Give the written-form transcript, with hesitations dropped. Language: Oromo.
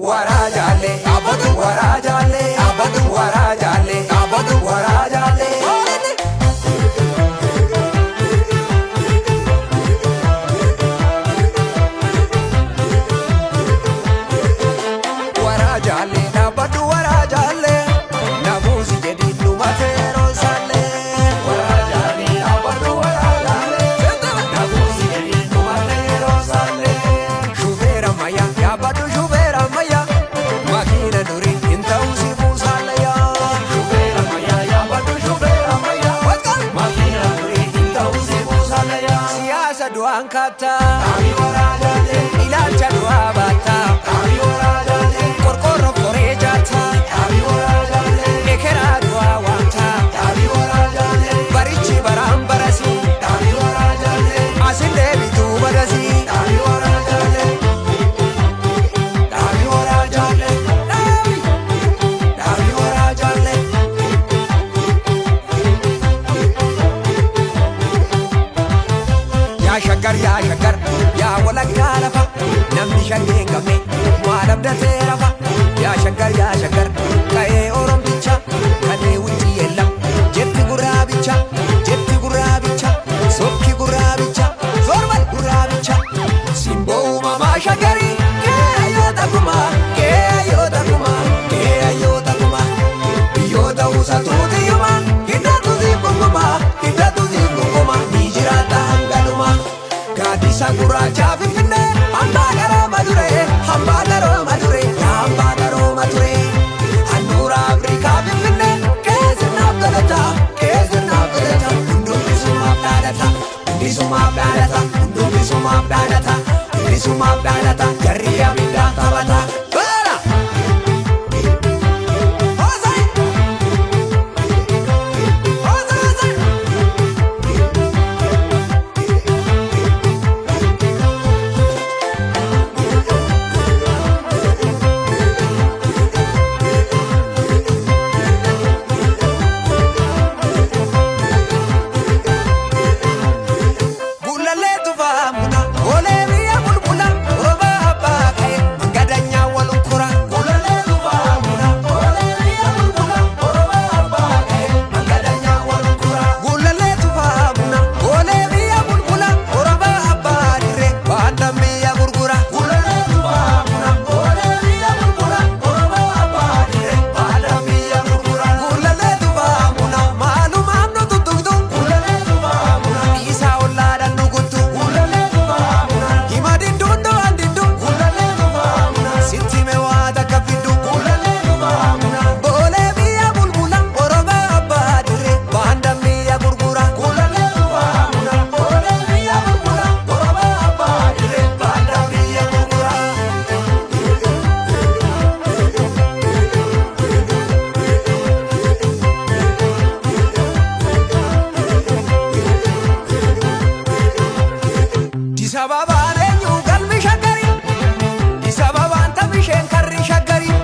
warajaale abadu warajaale abadu warajaale abadu warajaale warajaale abadu warajaale namusi jadi lumatero sale warajaale abadu warajaale namusi jadi lumatero sale shubera maya abadu shubera maya makina duri intausi musaleya shubera maya abadu shubera maya makina duri intausi musaleya siyasa duan kata abi warajaale ilacha duabata abi warajaale korkoro korejata abi warajaale ekera duawanta abi warajaale barichi barambarasi abi warajaale asinde bitu badasi abi warajaale abi warajaale abi warajaale ya shagar ya walakka lafa namni shangeen qabne waan abdatee rafa ya shagar ka'ee oromticha kanee wucci yeellam jetti gurraabicha sokki gurraabicha zorban gurraabicha simboo uumamaa shagarii keeyyoota kuma biyyoota usatuutiyuma hiddatuutii gunguma ni jiraata hangaluma gaaddisa gurraachaa finfinnee hambaa garooma ture handhuura afrikaa finfinnee keessinaaf galata hundumisumaaf dhaadhata jarri abiddaan qabata Sababaan eenyu galmi shaggarii, sababaan taphisheen karri shaggarii.